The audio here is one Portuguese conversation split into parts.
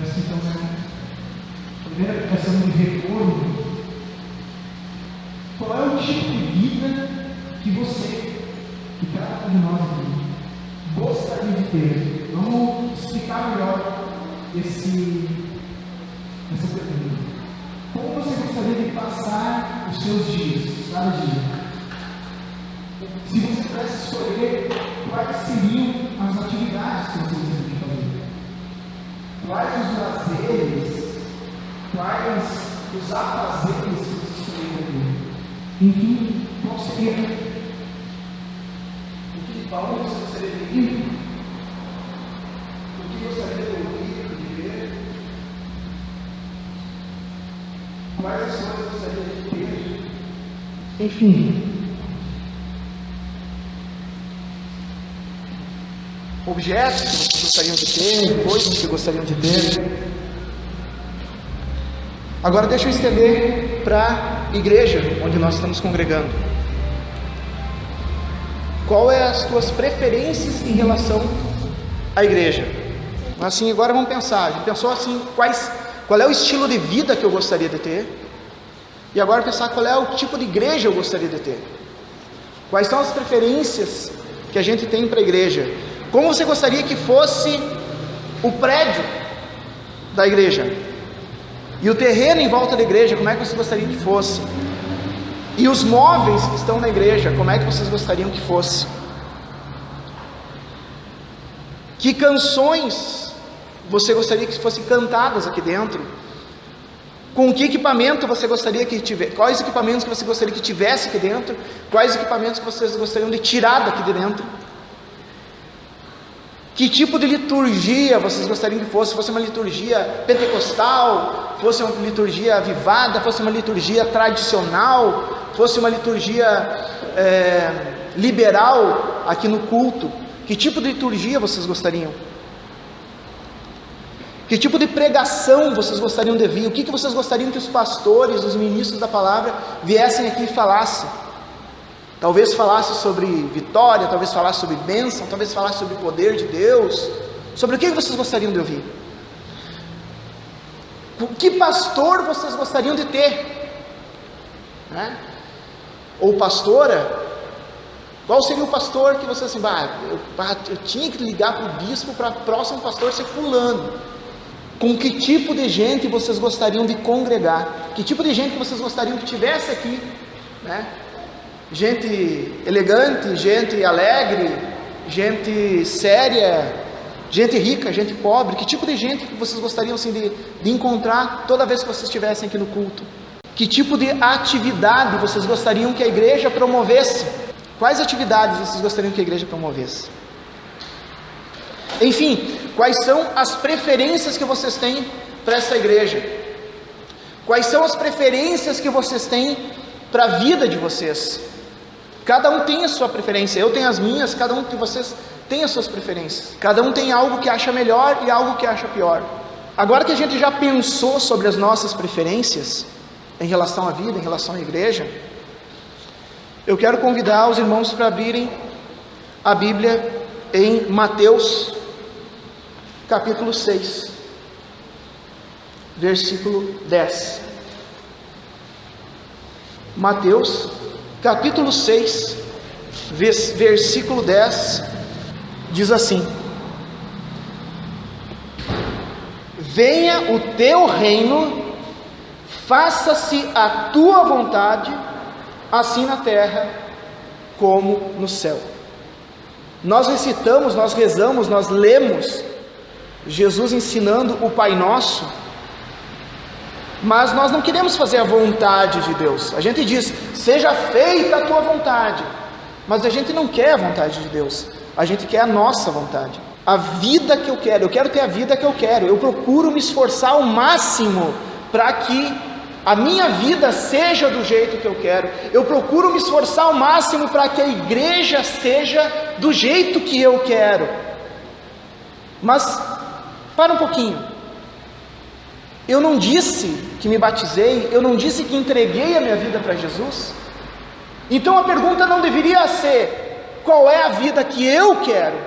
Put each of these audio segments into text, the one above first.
Essa então é a primeira questão de retorno. Qual é o tipo de vida que você, que cada um de nós aqui, gostaria de ter? Vamos explicar melhor essa pergunta. Como você gostaria de passar os seus dias, cada dia? Se você pudesse escolher, quais seriam as atividades que você gostaria de fazer? Quais os lazeres, quais os afazeres que você gostaria de ter? Enfim, qual seria? Para onde você gostaria de ir? O que gostaria de ouvir, de ver? Quais ações você gostaria de ter? Enfim, objetos que vocês gostariam de ter, coisas que gostariam de ter. Agora deixa eu estender para a igreja onde nós estamos congregando. Qual é as tuas preferências em relação à igreja? Assim, agora vamos pensar. A gente pensou assim, qual é o estilo de vida que eu gostaria de ter? E agora pensar qual é o tipo de igreja eu gostaria de ter? Quais são as preferências que a gente tem para a igreja? Como você gostaria que fosse o prédio da igreja? E o terreno em volta da igreja, como é que você gostaria que fosse? E os móveis que estão na igreja, como é que vocês gostariam que fosse? Que canções você gostaria que fossem cantadas aqui dentro? Com que equipamento você gostaria que tivesse? Quais equipamentos que você gostaria que tivesse aqui dentro? Quais equipamentos que vocês gostariam de tirar daqui de dentro? Que tipo de liturgia vocês gostariam que fosse? Fosse uma liturgia pentecostal? Fosse uma liturgia avivada? Fosse uma liturgia tradicional? Fosse uma liturgia liberal aqui no culto? Que tipo de liturgia vocês gostariam? Que tipo de pregação vocês gostariam de ouvir? O que vocês gostariam que os pastores, os ministros da palavra viessem aqui e falassem? Talvez falasse sobre vitória, talvez falasse sobre bênção, talvez falasse sobre o poder de Deus. Sobre o que vocês gostariam de ouvir? Que pastor vocês gostariam de ter? Né? Ou pastora? Qual seria o pastor que vocês assim, eu tinha que ligar para o bispo para o próximo pastor ser fulano? Com que tipo de gente vocês gostariam de congregar? Que tipo de gente vocês gostariam que tivesse aqui? Né? Gente elegante, gente alegre, gente séria, gente rica, gente pobre. Que tipo de gente que vocês gostariam assim, de encontrar toda vez que vocês estivessem aqui no culto? Que tipo de atividade vocês gostariam que a igreja promovesse? Quais atividades vocês gostariam que a igreja promovesse? Enfim, quais são as preferências que vocês têm para essa igreja? Quais são as preferências que vocês têm para a vida de vocês? Cada um tem a sua preferência, eu tenho as minhas, cada um de vocês tem as suas preferências. Cada um tem algo que acha melhor e algo que acha pior. Agora que a gente já pensou sobre as nossas preferências em relação à vida, em relação à igreja, eu quero convidar os irmãos para abrirem a Bíblia em Mateus capítulo 6, versículo 10. Mateus capítulo 6, versículo 10, diz assim: venha o teu reino, faça-se a tua vontade, assim na terra como no céu. Nós recitamos, nós rezamos, nós lemos Jesus ensinando o Pai Nosso, mas nós não queremos fazer a vontade de Deus. A gente diz, seja feita a tua vontade, mas a gente não quer a vontade de Deus, a gente quer a nossa vontade, a vida que eu quero ter a vida que eu quero, eu procuro me esforçar ao máximo para que a minha vida seja do jeito que eu quero, eu procuro me esforçar ao máximo para que a igreja seja do jeito que eu quero. Mas, para um pouquinho, eu não disse que me batizei, eu não disse que entreguei a minha vida para Jesus. Então a pergunta não deveria ser, qual é a vida que eu quero?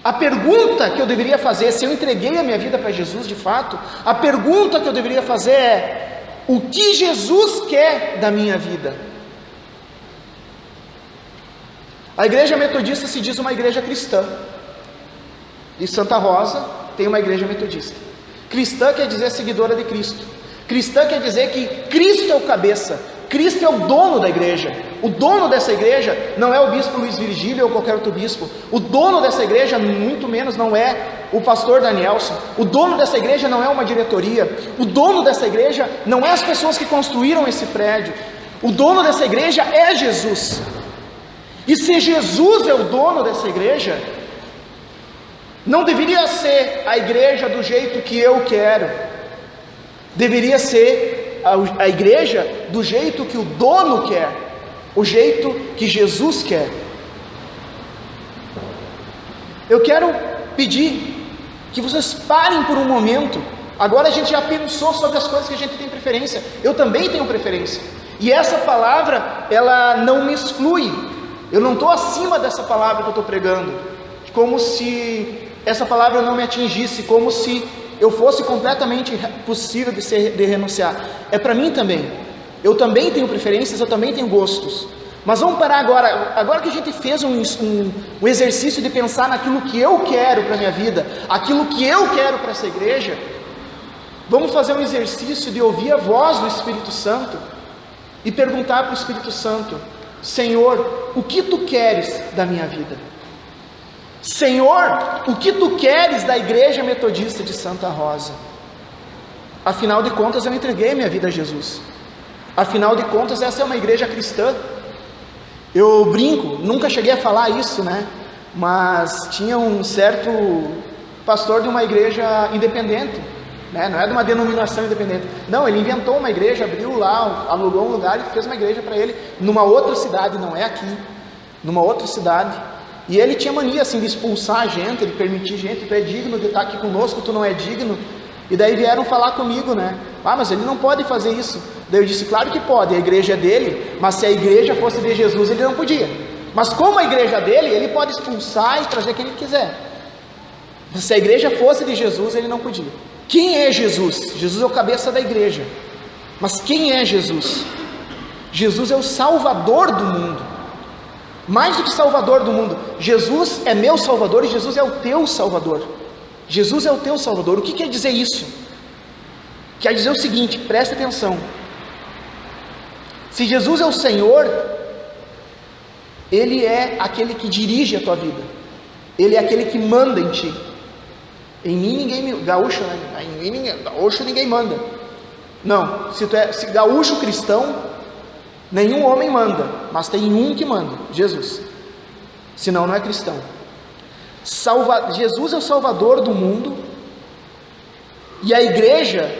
A pergunta que eu deveria fazer, se eu entreguei a minha vida para Jesus de fato, a pergunta que eu deveria fazer é: o que Jesus quer da minha vida? A igreja metodista se diz uma igreja cristã. E Santa Rosa tem uma igreja metodista. Cristã quer dizer seguidora de Cristo. Cristã quer dizer que Cristo é o cabeça, Cristo é o dono da igreja. O dono dessa igreja não é o bispo Luiz Virgílio ou qualquer outro bispo. O dono dessa igreja, muito menos, não é o pastor Danielson. O dono dessa igreja não é uma diretoria. O dono dessa igreja não é as pessoas que construíram esse prédio. O dono dessa igreja é Jesus. E se Jesus é o dono dessa igreja, não deveria ser a igreja do jeito que eu quero. Deveria ser a igreja do jeito que o dono quer, o jeito que Jesus quer. Eu quero pedir que vocês parem por um momento. Agora a gente já pensou sobre as coisas que a gente tem preferência. Eu também tenho preferência. E essa palavra, ela não me exclui. Eu não estou acima dessa palavra que eu estou pregando, como se essa palavra não me atingisse, como se eu fosse completamente possível de renunciar. É para mim também. Eu também tenho preferências, eu também tenho gostos. Mas vamos parar agora que a gente fez um exercício de pensar naquilo que eu quero para a minha vida, aquilo que eu quero para essa igreja. Vamos fazer um exercício de ouvir a voz do Espírito Santo e perguntar para o Espírito Santo: Senhor, o que Tu queres da minha vida? Senhor, o que Tu queres da Igreja Metodista de Santa Rosa? Afinal de contas, eu entreguei minha vida a Jesus. Afinal de contas, essa é uma igreja cristã. Eu brinco, nunca cheguei a falar isso, né? Mas tinha um certo pastor de uma igreja independente, né? Não é de uma denominação independente. Não, ele inventou uma igreja, abriu lá, alugou um lugar e fez uma igreja para ele, numa outra cidade, não é aqui, numa outra cidade. E ele tinha mania assim de expulsar a gente, de permitir gente: tu é digno de estar aqui conosco, tu não é digno. E daí vieram falar comigo, né? Ah, mas ele não pode fazer isso. Daí eu disse: claro que pode, a igreja é dele, mas se a igreja fosse de Jesus, ele não podia. Mas como a igreja é dele, ele pode expulsar e trazer quem ele quiser. Se a igreja fosse de Jesus, ele não podia. Quem é Jesus? Jesus é o cabeça da igreja. Mas quem é Jesus? Jesus é o Salvador do mundo. Mais do que Salvador do mundo, Jesus é meu Salvador e Jesus é o teu Salvador. Jesus é o teu Salvador. O que quer dizer isso? Quer dizer o seguinte, presta atenção: se Jesus é o Senhor, Ele é aquele que dirige a tua vida, Ele é aquele que manda em ti. Em mim ninguém, gaúcho, né? Em mim gaúcho ninguém manda. Não, se gaúcho cristão, nenhum homem manda, mas tem um que manda, Jesus. Senão não é cristão. Jesus é o Salvador do mundo, e a igreja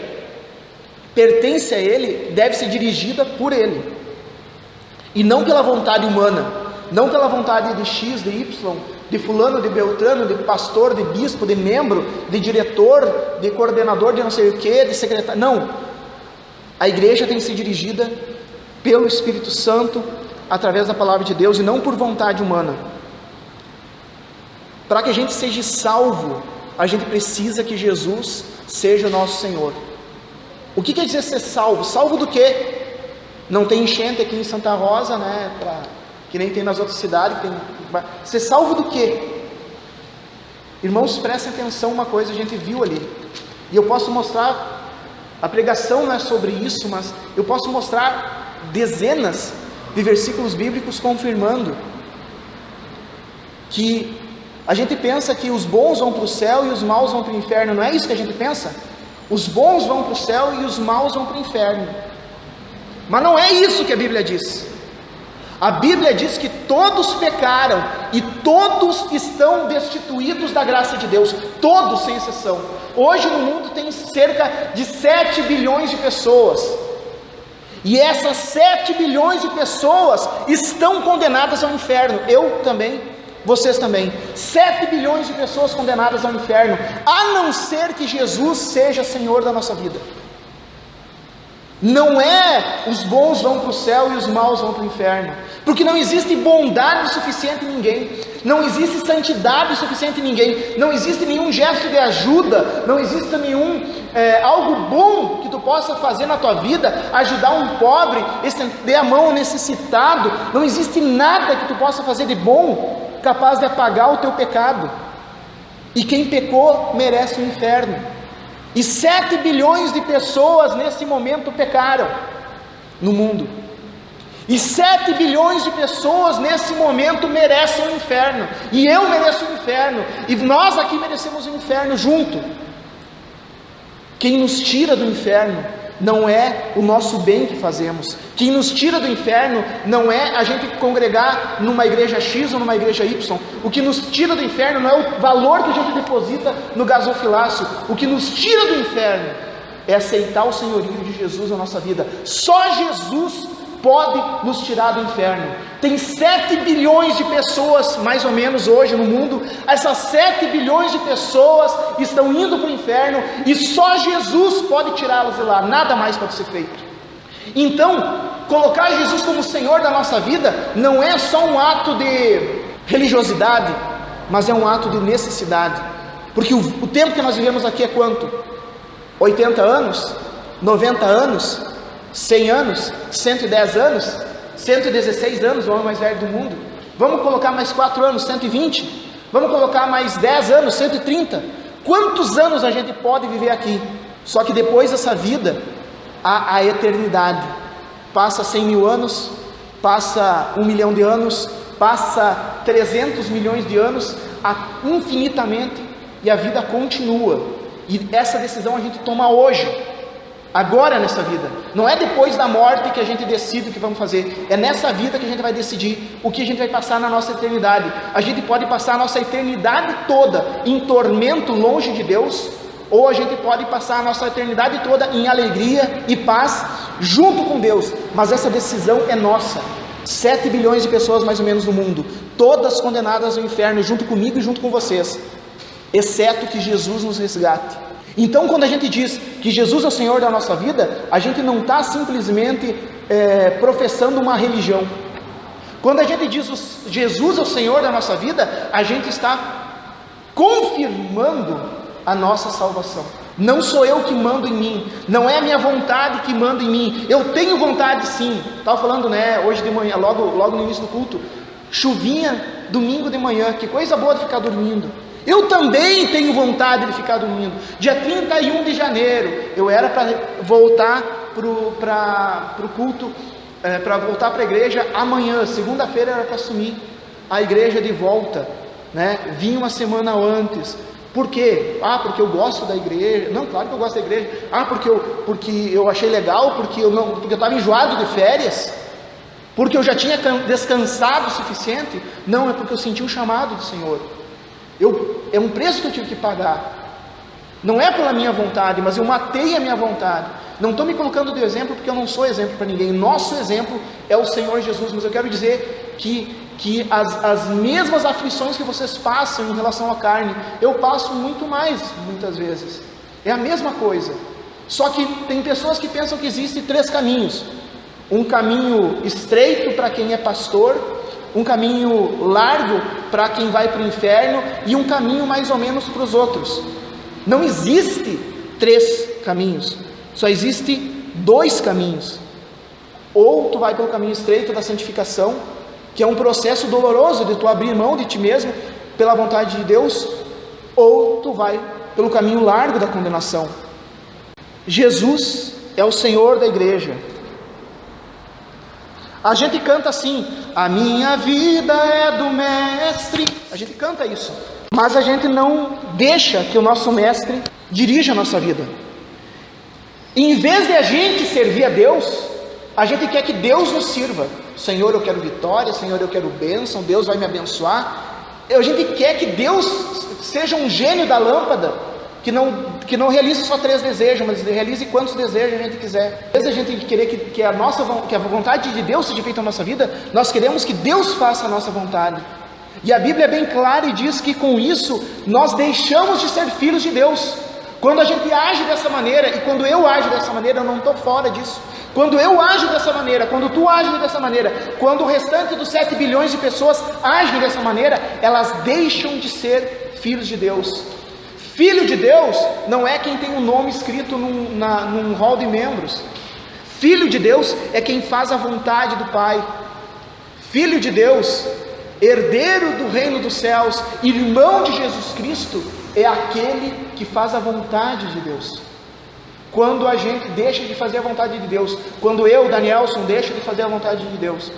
pertence a Ele, deve ser dirigida por Ele, e não pela vontade humana, não pela vontade de X, de Y, de fulano, de beltrano, de pastor, de bispo, de membro, de diretor, de coordenador de não sei o que, de secretário. Não, a igreja tem que ser dirigida pelo Espírito Santo, através da palavra de Deus, e não por vontade humana. Para que a gente seja salvo, a gente precisa que Jesus seja o nosso Senhor. O que quer dizer ser salvo? Salvo do quê? Não tem enchente aqui em Santa Rosa, né? Que nem tem nas outras cidades. Ser salvo do quê? Irmãos, prestem atenção, uma coisa a gente viu ali, e eu posso mostrar, a pregação não é sobre isso, mas eu posso mostrar dezenas de versículos bíblicos confirmando que a gente pensa que os bons vão para o céu e os maus vão para o inferno. Não é isso que a gente pensa? Os bons vão para o céu e os maus vão para o inferno. Mas não é isso que a Bíblia diz. A Bíblia diz que todos pecaram e todos estão destituídos da graça de Deus, todos sem exceção. Hoje no mundo tem cerca de 7 bilhões de pessoas, e essas 7 bilhões de pessoas estão condenadas ao inferno. Eu também, vocês também. 7 bilhões de pessoas condenadas ao inferno, a não ser que Jesus seja Senhor da nossa vida. Não é os bons vão para o céu e os maus vão para o inferno, porque não existe bondade suficiente em ninguém, não existe santidade suficiente em ninguém, não existe nenhum gesto de ajuda, não existe nenhum algo bom que tu possa fazer na tua vida, ajudar um pobre, estender a mão ao necessitado. Não existe nada que tu possa fazer de bom capaz de apagar o teu pecado, e quem pecou merece o inferno. E 7 bilhões de pessoas nesse momento pecaram no mundo, e 7 bilhões de pessoas nesse momento merecem o inferno, e eu mereço o inferno, e nós aqui merecemos o inferno junto. Quem nos tira do inferno não é o nosso bem que fazemos, quem nos tira do inferno não é a gente congregar numa igreja X ou numa igreja Y, o que nos tira do inferno não é o valor que a gente deposita no gasofilácio, o que nos tira do inferno é aceitar o senhorio de Jesus na nossa vida. Só Jesus pode nos tirar do inferno. Tem 7 bilhões de pessoas, mais ou menos hoje no mundo. Essas 7 bilhões de pessoas estão indo para o inferno, e só Jesus pode tirá-las de lá, nada mais pode ser feito. Então, colocar Jesus como Senhor da nossa vida não é só um ato de religiosidade, mas é um ato de necessidade, porque o tempo que nós vivemos aqui é quanto? 80 anos? 90 anos? 100 anos, 110 anos, 116 anos, o homem mais velho do mundo. Vamos colocar mais 4 anos, 120. Vamos colocar mais 10 anos, 130. Quantos anos a gente pode viver aqui? Só que depois dessa vida, há a eternidade. Passa 100 mil anos, passa 1 milhão de anos, passa 300 milhões de anos, infinitamente, e a vida continua. E essa decisão a gente toma hoje, agora nessa vida. Não é depois da morte que a gente decide o que vamos fazer, é nessa vida que a gente vai decidir o que a gente vai passar na nossa eternidade. A gente pode passar a nossa eternidade toda em tormento longe de Deus, ou a gente pode passar a nossa eternidade toda em alegria e paz junto com Deus, mas essa decisão é nossa. 7 bilhões de pessoas mais ou menos no mundo, todas condenadas ao inferno, junto comigo e junto com vocês, exceto que Jesus nos resgate. Então, quando a gente diz que Jesus é o Senhor da nossa vida, a gente não está simplesmente professando uma religião. Quando a gente diz Jesus é o Senhor da nossa vida, a gente está confirmando a nossa salvação. Não sou eu que mando em mim, não é a minha vontade que manda em mim. Eu tenho vontade sim. Estava falando, hoje de manhã, logo no início do culto, chuvinha, domingo de manhã, que coisa boa de ficar dormindo. Eu também tenho vontade de ficar dormindo. Dia 31 de janeiro, eu era para voltar para o culto, para voltar para a igreja amanhã, segunda-feira era para assumir a igreja de volta, vim uma semana antes. Por quê? Porque eu gosto da igreja. Não, claro que eu gosto da igreja. Porque eu achei legal, porque eu estava enjoado de férias, porque eu já tinha descansado o suficiente. Não, é porque eu senti um chamado do Senhor. É um preço que eu tive que pagar. Não é pela minha vontade, mas eu matei a minha vontade. Não estou me colocando de exemplo, porque eu não sou exemplo para ninguém. Nosso exemplo é o Senhor Jesus. Mas eu quero dizer que as mesmas aflições que vocês passam em relação à carne, eu passo muito mais, muitas vezes. É a mesma coisa. Só que tem pessoas que pensam que existem 3 caminhos. Um caminho estreito para quem é pastor, um caminho largo para quem vai para o inferno, e um caminho mais ou menos para os outros. Não existe 3 caminhos, só existe 2 caminhos. Ou tu vai pelo caminho estreito da santificação, que é um processo doloroso de tu abrir mão de ti mesmo pela vontade de Deus, ou tu vai pelo caminho largo da condenação. Jesus é o Senhor da igreja. A gente canta assim: a minha vida é do Mestre. A gente canta isso, mas a gente não deixa que o nosso Mestre dirija a nossa vida. Em vez de a gente servir a Deus, a gente quer que Deus nos sirva. Senhor, eu quero vitória. Senhor, eu quero bênção. Deus vai me abençoar. A gente quer que Deus seja um gênio da lâmpada, que não realize só 3 desejos, mas realize quantos desejos a gente quiser. Às vezes a gente querer que a vontade de Deus seja feita na nossa vida, nós queremos que Deus faça a nossa vontade. E a Bíblia é bem clara e diz que com isso nós deixamos de ser filhos de Deus. Quando a gente age dessa maneira, e quando eu ajo dessa maneira, eu não estou fora disso. Quando eu ajo dessa maneira, quando tu ages dessa maneira, quando o restante dos 7 bilhões de pessoas agem dessa maneira, elas deixam de ser filhos de Deus. Filho de Deus não é quem tem o nome escrito num hall de membros. Filho de Deus é quem faz a vontade do Pai. Filho de Deus, herdeiro do reino dos céus, irmão de Jesus Cristo, é aquele que faz a vontade de Deus. Quando a gente deixa de fazer a vontade de Deus, quando eu, Danielson, deixo de fazer a vontade de Deus,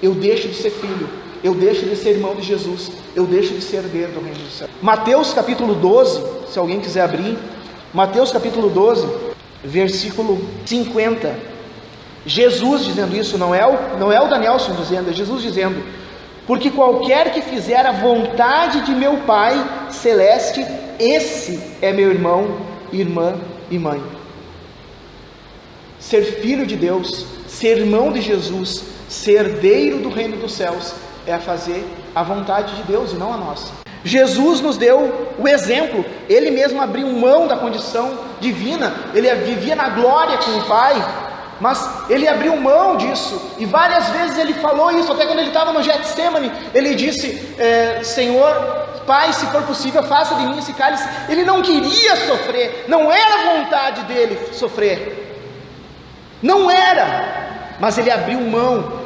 eu deixo de ser filho, eu deixo de ser irmão de Jesus, eu deixo de ser herdeiro do reino dos céus. Mateus capítulo 12, se alguém quiser abrir, Mateus capítulo 12, versículo 50, Jesus dizendo isso, não é o Danielson dizendo, é Jesus dizendo: porque qualquer que fizer a vontade de meu Pai celeste, esse é meu irmão, irmã e mãe. Ser filho de Deus, ser irmão de Jesus, ser herdeiro do reino dos céus, é fazer a vontade de Deus e não a nossa. Jesus nos deu o exemplo, ele mesmo abriu mão da condição divina, ele vivia na glória com o Pai, mas ele abriu mão disso, e várias vezes ele falou isso, até quando ele estava no Getsemane, ele disse: Senhor, Pai, se for possível, faça de mim esse cálice. Ele não queria sofrer, não era vontade dele sofrer, não era, mas ele abriu mão.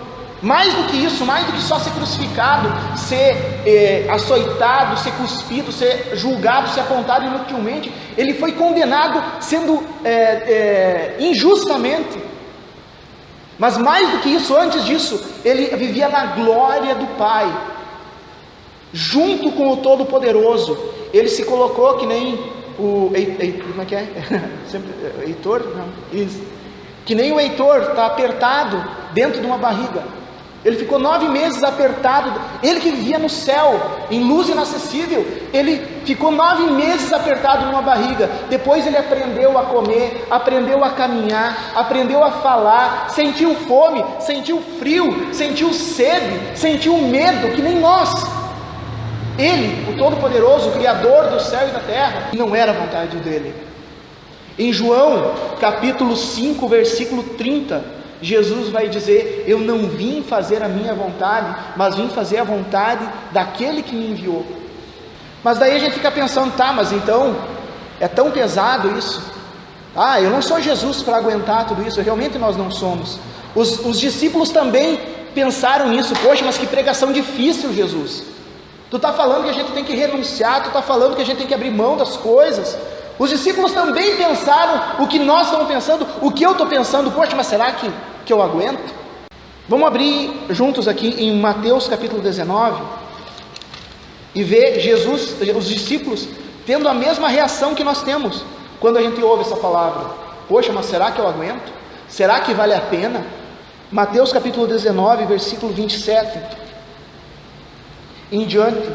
Mais do que isso, mais do que só ser crucificado, ser açoitado, ser cuspido, ser julgado, ser apontado inutilmente, ele foi condenado sendo injustamente. Mas mais do que isso, antes disso, ele vivia na glória do Pai, junto com o Todo-Poderoso. Ele se colocou que nem o como é que é? Heitor? Não, isso. Que nem o Heitor, está apertado dentro de uma barriga. Ele ficou 9 meses apertado. Ele que vivia no céu, em luz inacessível, ele ficou 9 meses apertado numa barriga. Depois ele aprendeu a comer, aprendeu a caminhar, aprendeu a falar, sentiu fome, sentiu frio, sentiu sede, sentiu medo, que nem nós. Ele, o Todo-Poderoso, o Criador do céu e da terra, não era a vontade dele. Em João capítulo 5, versículo 30, Jesus vai dizer: eu não vim fazer a minha vontade, mas vim fazer a vontade daquele que me enviou. Mas daí a gente fica pensando: tá, mas então é tão pesado isso? Eu não sou Jesus para aguentar tudo isso. Realmente nós não somos. Os discípulos também pensaram nisso. Poxa, mas que pregação difícil, Jesus. Tu está falando que a gente tem que renunciar, tu está falando que a gente tem que abrir mão das coisas. Os discípulos também pensaram o que nós estamos pensando, o que eu estou pensando. Poxa, mas será que eu aguento? Vamos abrir juntos aqui em Mateus capítulo 19 e ver Jesus, os discípulos, tendo a mesma reação que nós temos quando a gente ouve essa palavra. Poxa, mas será que eu aguento? Será que vale a pena? Mateus capítulo 19, versículo 27 em diante.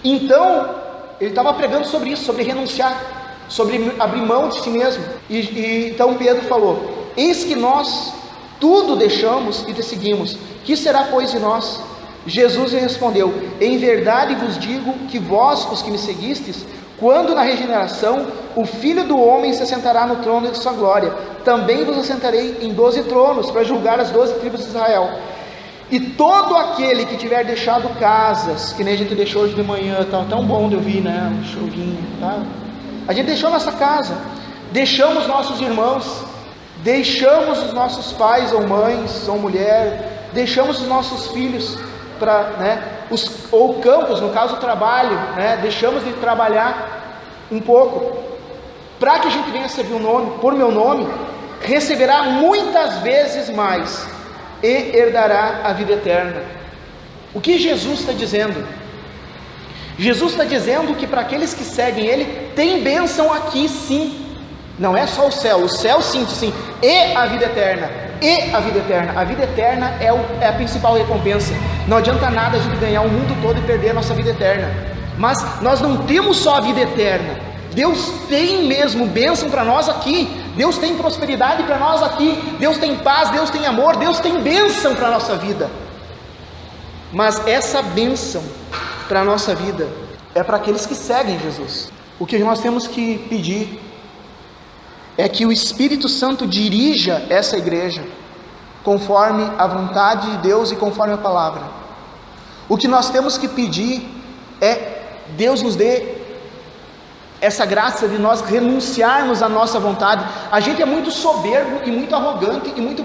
Então, ele estava pregando sobre isso, sobre renunciar, sobre abrir mão de si mesmo. E então Pedro falou: eis que nós tudo deixamos e te seguimos, que será pois de nós? Jesus lhe respondeu: em verdade vos digo que vós, os que me seguistes, quando na regeneração o Filho do Homem se assentará no trono de sua glória, também vos assentarei em 12 tronos, para julgar as 12 tribos de Israel. E todo aquele que tiver deixado casas, que nem a gente deixou hoje de manhã, tá tão bom de ouvir, né? Um chuvinho, tá? A gente deixou nossa casa, deixamos nossos irmãos, deixamos os nossos pais ou mães ou mulher, deixamos os nossos filhos para, ou campos, no caso o trabalho, deixamos de trabalhar um pouco, para que a gente venha servir o nome, por meu nome, receberá muitas vezes mais e herdará a vida eterna. O que Jesus está dizendo? Jesus está dizendo que para aqueles que seguem Ele, tem bênção aqui sim, não é só o céu sim, e a vida eterna, a vida eterna é a principal recompensa. Não adianta nada a gente ganhar o mundo todo e perder a nossa vida eterna, mas nós não temos só a vida eterna, Deus tem mesmo bênção para nós aqui, Deus tem prosperidade para nós aqui, Deus tem paz, Deus tem amor, Deus tem bênção para a nossa vida. Mas essa bênção para a nossa vida é para aqueles que seguem Jesus. O que nós temos que pedir é que o Espírito Santo dirija essa igreja conforme a vontade de Deus e conforme a palavra. O que nós temos que pedir é Deus nos dê essa graça de nós renunciarmos à nossa vontade. A gente é muito soberbo e muito arrogante e muito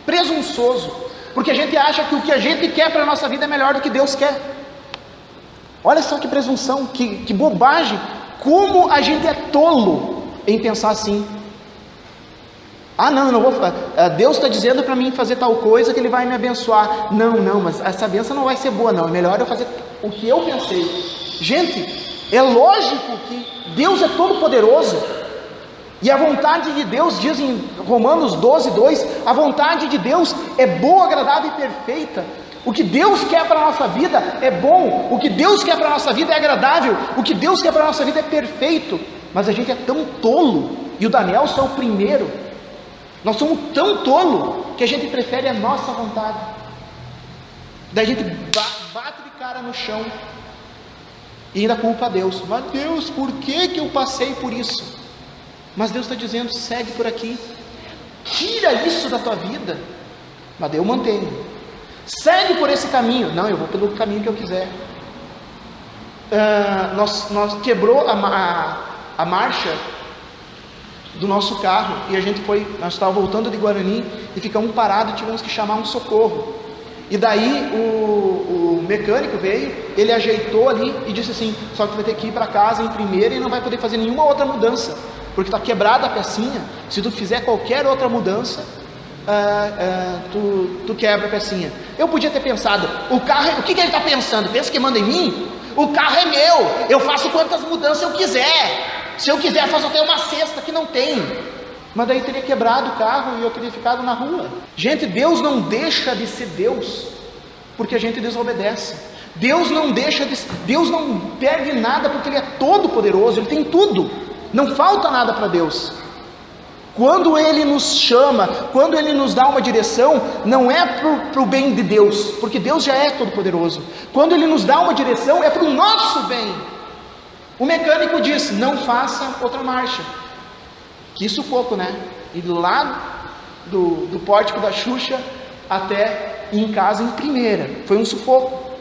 presunçoso, porque a gente acha que o que a gente quer para a nossa vida é melhor do que Deus quer. Olha só que presunção, que bobagem, como a gente é tolo em pensar assim. Ah não, eu não vou, Deus está dizendo para mim fazer tal coisa que Ele vai me abençoar. Não, mas essa bênção não vai ser boa não, é melhor eu fazer o que eu pensei. Gente, é lógico que Deus é todo poderoso, e a vontade de Deus, diz em Romanos 12:2, a vontade de Deus é boa, agradável e perfeita. O que Deus quer para a nossa vida é bom, o que Deus quer para a nossa vida é agradável, o que Deus quer para a nossa vida é perfeito. Mas a gente é tão tolo, e o Daniel só é o primeiro. Nós somos tão tolo que a gente prefere a nossa vontade. Daí a gente bate de cara no chão e ainda culpa a Deus. Mas Deus, por que eu passei por isso? Mas Deus está dizendo, segue por aqui, tira isso da tua vida. Mas daí eu mantenho. Segue por esse caminho. Não, eu vou pelo caminho que eu quiser. Nós quebrou a marcha do nosso carro, e nós estávamos voltando de Guarani, e ficamos parados, e tivemos que chamar um socorro. E daí o mecânico veio, ele ajeitou ali e disse assim, só que tu vai ter que ir para casa em primeira e não vai poder fazer nenhuma outra mudança, porque está quebrada a pecinha. Se tu fizer qualquer outra mudança, tu quebra a pecinha. Eu podia ter pensado, o carro, o que ele está pensando? Pensa que manda em mim? O carro é meu, eu faço quantas mudanças eu quiser. Se eu quiser, faço até uma cesta que não tem. Mas daí teria quebrado o carro e eu teria ficado na rua. Gente, Deus não deixa de ser Deus porque a gente desobedece. Deus não perde nada porque Ele é todo poderoso, Ele tem tudo, não falta nada para Deus. Quando Ele nos chama, quando Ele nos dá uma direção, não é para o bem de Deus, porque Deus já é todo poderoso. Quando Ele nos dá uma direção, é para o nosso bem. O mecânico diz, não faça outra marcha. Que sufoco, né? E lá do pórtico da Xuxa até ir em casa em primeira. Foi um sufoco,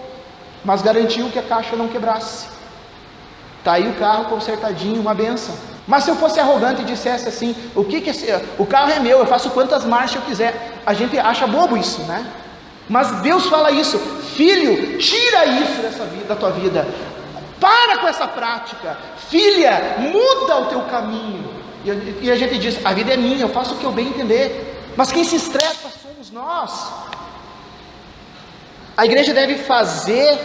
mas garantiu que a caixa não quebrasse. Tá aí o carro consertadinho, uma benção. Mas se eu fosse arrogante e dissesse assim, o carro é meu, eu faço quantas marchas eu quiser, a gente acha bobo isso, né? Mas Deus fala isso, filho, tira isso da tua vida, para com essa prática, filha, muda o teu caminho. E a gente diz, a vida é minha, eu faço o que eu bem entender. Mas quem se estressa somos nós. A igreja deve fazer,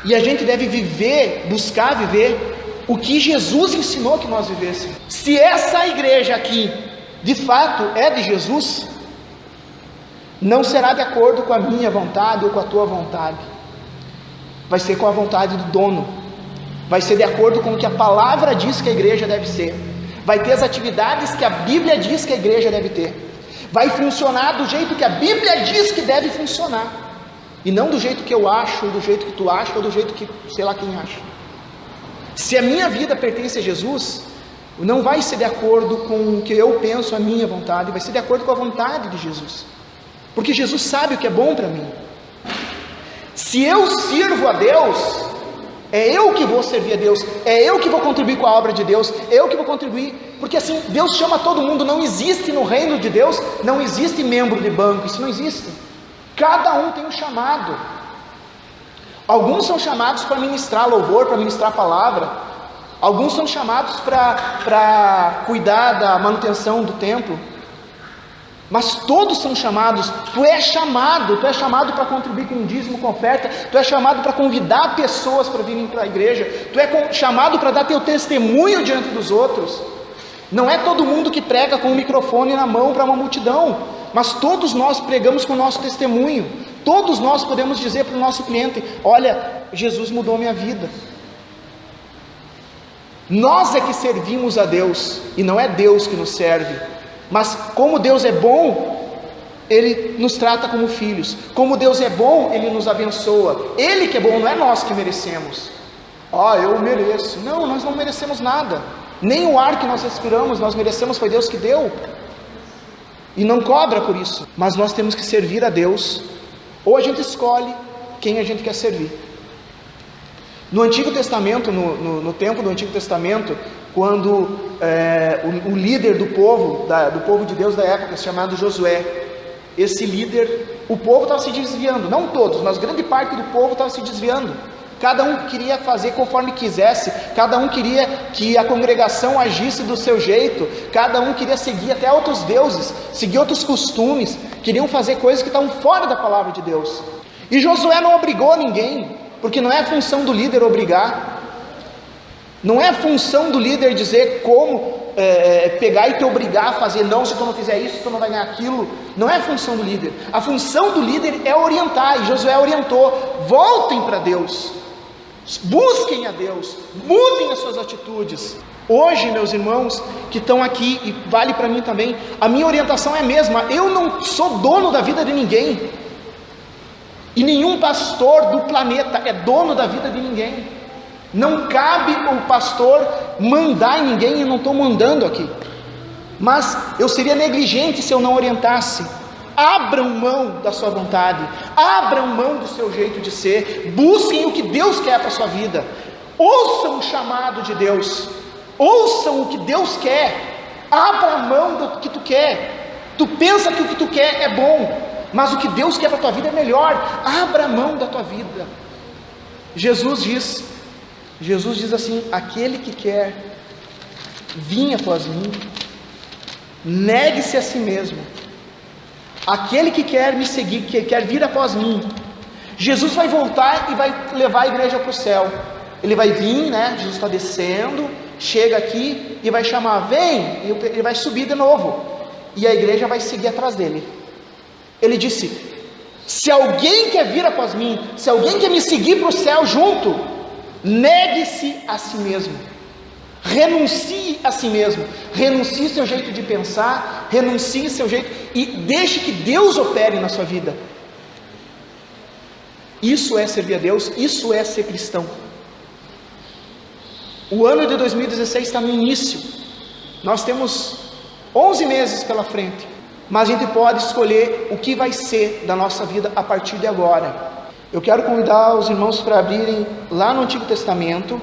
e a gente deve viver, buscar viver o que Jesus ensinou que nós vivêssemos. Se essa igreja aqui de fato é de Jesus, não será de acordo com a minha vontade ou com a tua vontade, vai ser com a vontade do dono, vai ser de acordo com o que a palavra diz que a igreja deve ser, vai ter as atividades que a Bíblia diz que a igreja deve ter, vai funcionar do jeito que a Bíblia diz que deve funcionar, e não do jeito que eu acho, ou do jeito que tu acha, ou do jeito que sei lá quem acha. Se a minha vida pertence a Jesus, não vai ser de acordo com o que eu penso, a minha vontade, vai ser de acordo com a vontade de Jesus, porque Jesus sabe o que é bom para mim. Se eu sirvo a Deus, é eu que vou servir a Deus, é eu que vou contribuir com a obra de Deus, é eu que vou contribuir, porque assim, Deus chama todo mundo, não existe no reino de Deus, não existe membro de banco, isso não existe, cada um tem um chamado. Alguns são chamados para ministrar louvor, para ministrar a palavra, alguns são chamados para cuidar da manutenção do templo, mas todos são chamados. Tu é chamado para contribuir com o dízimo, com oferta, tu é chamado para convidar pessoas para virem para a igreja, tu é chamado para dar teu testemunho diante dos outros. Não é todo mundo que prega com o microfone na mão para uma multidão, mas todos nós pregamos com o nosso testemunho, todos nós podemos dizer para o nosso cliente, olha, Jesus mudou minha vida. Nós é que servimos a Deus, e não é Deus que nos serve. Mas como Deus é bom, Ele nos trata como filhos. Como Deus é bom, Ele nos abençoa. Ele que é bom, não é nós que merecemos. Eu mereço. Não, nós não merecemos nada. Nem o ar que nós respiramos nós merecemos, foi Deus que deu. E não cobra por isso. Mas nós temos que servir a Deus. Ou a gente escolhe quem a gente quer servir. No Antigo Testamento, no tempo do Antigo Testamento, quando o líder do povo de Deus da época, chamado Josué, esse líder, o povo estava se desviando, não todos, mas grande parte do povo estava se desviando. Cada um queria fazer conforme quisesse, cada um queria que a congregação agisse do seu jeito, cada um queria seguir até outros deuses, seguir outros costumes, queriam fazer coisas que estavam fora da palavra de Deus. E Josué não obrigou ninguém, porque não é função do líder obrigar, não é função do líder dizer como pegar e te obrigar a fazer, não, se tu não fizer isso, tu não vai ganhar aquilo. Não é função do líder. A função do líder é orientar, e Josué orientou: voltem para Deus, busquem a Deus, mudem as suas atitudes. Hoje, meus irmãos que estão aqui, e vale para mim também, a minha orientação é a mesma. Eu não sou dono da vida de ninguém, e nenhum pastor do planeta é dono da vida de ninguém. Não cabe o pastor mandar em ninguém, e não estou mandando aqui, mas eu seria negligente se eu não orientasse. Abram mão da sua vontade, abram mão do seu jeito de ser, busquem o que Deus quer para a sua vida, ouçam o chamado de Deus, ouçam o que Deus quer, abra mão do que tu quer. Tu pensa que o que tu quer é bom, mas o que Deus quer para a tua vida é melhor. Abra mão da tua vida. Jesus diz assim: aquele que quer vir após mim, negue-se a si mesmo. Aquele que quer me seguir, que quer vir após mim, Jesus vai voltar e vai levar a igreja para o céu. Ele vai vir, Jesus está descendo, chega aqui e vai chamar: vem, e ele vai subir de novo, e a igreja vai seguir atrás dele. Ele disse: se alguém quer vir após mim, se alguém quer me seguir para o céu junto, negue-se a si mesmo, renuncie a si mesmo, renuncie seu jeito de pensar, renuncie seu jeito, e deixe que Deus opere na sua vida. Isso é servir a Deus, isso é ser cristão. O ano de 2016 está no início, nós temos 11 meses pela frente, mas a gente pode escolher o que vai ser da nossa vida a partir de agora. Eu quero convidar os irmãos para abrirem lá no Antigo Testamento,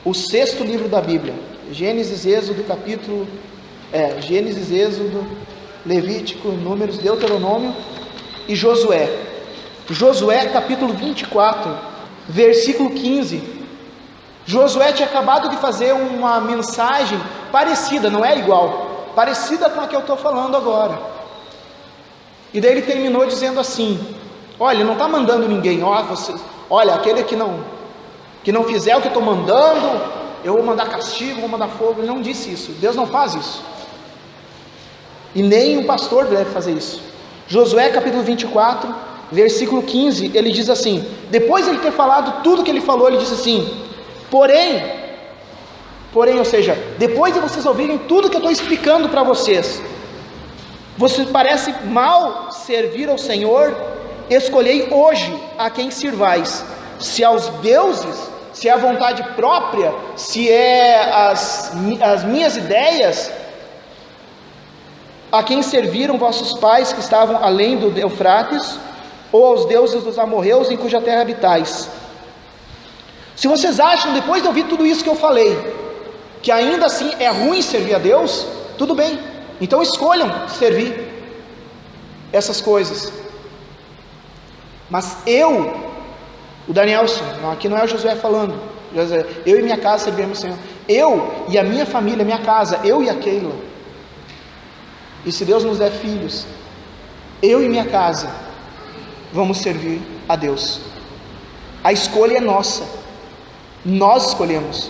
o 6º livro da Bíblia, Gênesis, Êxodo, Levítico, Números, Deuteronômio e Josué. Josué capítulo 24, versículo 15. Josué tinha acabado de fazer uma mensagem parecida, não é igual, parecida com a que eu estou falando agora. E daí ele terminou dizendo assim: olha, ele não está mandando ninguém, olha, aquele que não fizer o que eu estou mandando, eu vou mandar castigo, vou mandar fogo. Ele não disse isso, Deus não faz isso, e nem um pastor deve fazer isso. Josué capítulo 24, versículo 15, ele diz assim, depois de ele ter falado tudo que ele falou, ele disse assim: porém, ou seja, depois de vocês ouvirem tudo que eu estou explicando para vocês parece mal servir ao Senhor, escolhei hoje a quem sirvais, se aos deuses, se é a vontade própria, se é as minhas ideias, a quem serviram vossos pais que estavam além do Eufrates, ou aos deuses dos amorreus em cuja terra habitais. Se vocês acham, depois de ouvir tudo isso que eu falei, que ainda assim é ruim servir a Deus, tudo bem, então escolham servir essas coisas. Mas o Danielson, aqui não é o Josué falando, eu e minha casa serviremos o Senhor, eu e a minha família, minha casa, eu e a Keila, e se Deus nos der filhos, eu e minha casa vamos servir a Deus. A escolha é nossa, nós escolhemos.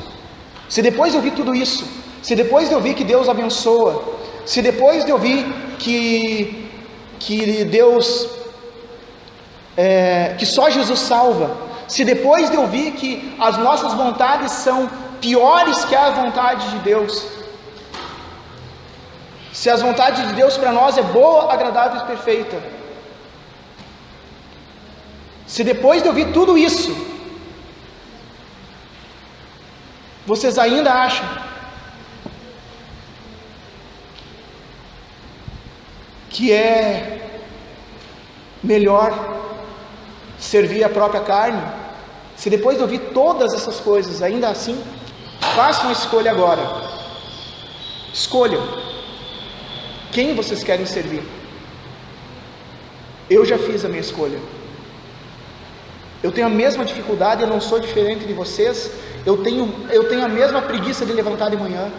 Se depois de ouvir tudo isso, se depois de ouvir que Deus abençoa, se depois de ouvir que Deus, que só Jesus salva, se depois de ouvir que as nossas vontades são piores que a vontade de Deus, se as vontades de Deus para nós é boa, agradável e perfeita, se depois de ouvir tudo isso, Vocês ainda acham que é melhor servir a própria carne? Se depois de ouvir todas essas coisas, ainda assim, façam uma escolha agora. Escolham quem vocês querem servir. Eu já fiz a minha escolha. Eu tenho a mesma dificuldade, eu não sou diferente de vocês. Eu tenho a mesma preguiça de levantar de manhã.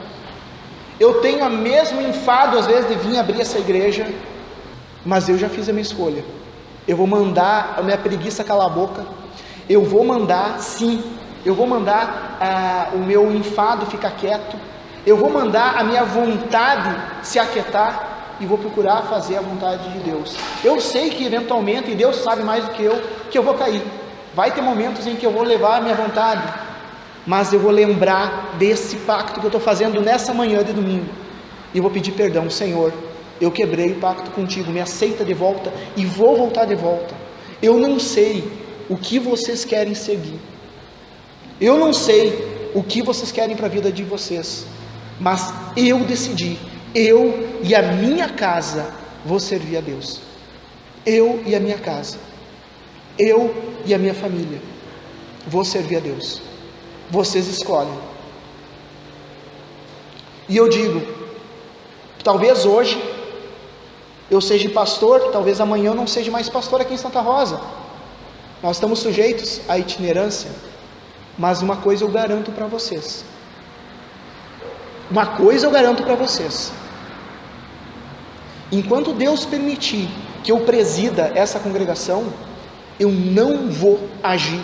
Eu tenho o mesmo enfado às vezes de vir abrir essa igreja. Mas eu já fiz a minha escolha. Eu vou mandar a minha preguiça calar a boca. Eu vou mandar, sim, eu vou mandar o meu enfado ficar quieto. Eu vou mandar a minha vontade se aquietar e vou procurar fazer a vontade de Deus. Eu sei que eventualmente, e Deus sabe mais do que eu vou cair. Vai ter momentos em que eu vou levar a minha vontade, mas eu vou lembrar desse pacto que eu estou fazendo nessa manhã de domingo. E eu vou pedir perdão, Senhor, eu quebrei o pacto contigo, me aceita de volta e vou voltar de volta. Eu não sei o que vocês querem seguir. Eu não sei o que vocês querem para a vida de vocês. Mas eu decidi, eu e a minha casa vou servir a Deus. Eu e a minha casa. Eu e a minha família vou servir a Deus. Vocês escolhem. E eu digo, talvez hoje eu seja pastor, talvez amanhã eu não seja mais pastor aqui em Santa Rosa. Nós estamos sujeitos à itinerância, mas uma coisa eu garanto para vocês. Uma coisa eu garanto para vocês. Enquanto Deus permitir que eu presida essa congregação, eu não vou agir,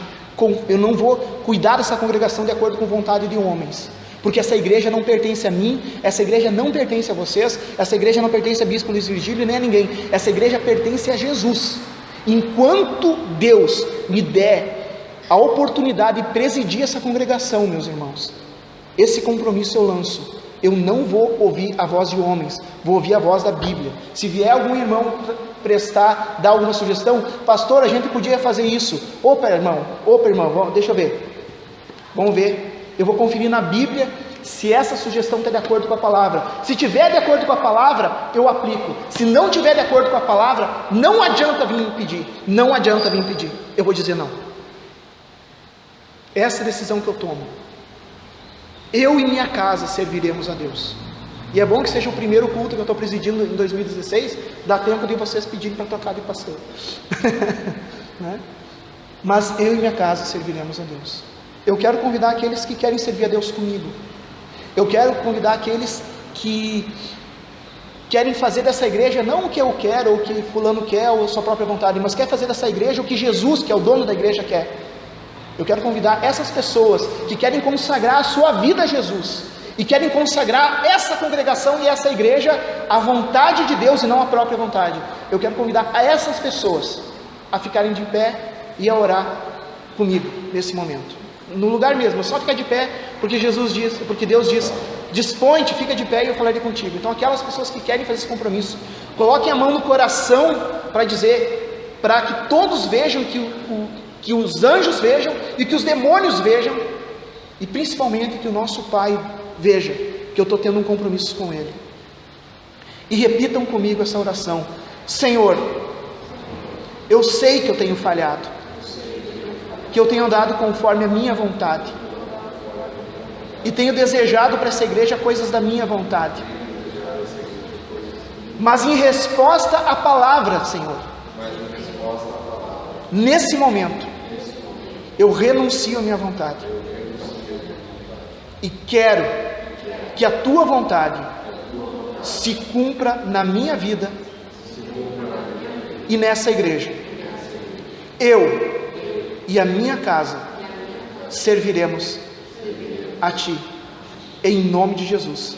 eu não vou cuidar dessa congregação de acordo com a vontade de homens. Porque essa igreja não pertence a mim, essa igreja não pertence a vocês, essa igreja não pertence a Bispo Luiz Virgílio nem a ninguém. Essa igreja pertence a Jesus. Enquanto Deus me der a oportunidade de presidir essa congregação, meus irmãos, esse compromisso eu lanço. Eu não vou ouvir a voz de homens, vou ouvir a voz da Bíblia. Se vier algum irmão dar alguma sugestão, pastor, a gente podia fazer isso. Opa irmão, deixa eu ver. Vamos ver. Eu vou conferir na Bíblia se essa sugestão está de acordo com a palavra. Se tiver de acordo com a palavra, eu aplico. Se não tiver de acordo com a palavra, não adianta vir pedir. Não adianta vir pedir. Eu vou dizer não. Essa é a decisão que eu tomo. Eu e minha casa serviremos a Deus. E é bom que seja o primeiro culto que eu estou presidindo em 2016. Dá tempo de vocês pedirem para trocar de pastor. Né? Mas eu e minha casa serviremos a Deus. Eu quero convidar aqueles que querem servir a Deus comigo. Eu quero convidar aqueles que querem fazer dessa igreja não o que eu quero, ou o que fulano quer, ou a sua própria vontade, mas quer fazer dessa igreja o que Jesus, que é o dono da igreja, quer. Eu quero convidar essas pessoas que querem consagrar a sua vida a Jesus, e querem consagrar essa congregação e essa igreja à vontade de Deus e não à própria vontade. Eu quero convidar a essas pessoas a ficarem de pé e a orar comigo nesse momento. No lugar mesmo, só ficar de pé, porque Deus diz, dispõe-te, fica de pé e eu falarei contigo. Então aquelas pessoas que querem fazer esse compromisso, coloquem a mão no coração para dizer, para que todos vejam, que os anjos vejam e que os demônios vejam, e principalmente que o nosso Pai veja que eu estou tendo um compromisso com Ele. E repitam comigo essa oração: Senhor, eu sei que eu tenho falhado, que eu tenho andado conforme a minha vontade, e tenho desejado para essa igreja coisas da minha vontade, mas em resposta à palavra, Senhor, nesse momento, eu renuncio à minha vontade, e quero que a Tua vontade se cumpra na minha vida e nessa igreja. Eu e a minha casa serviremos a Ti, em nome de Jesus.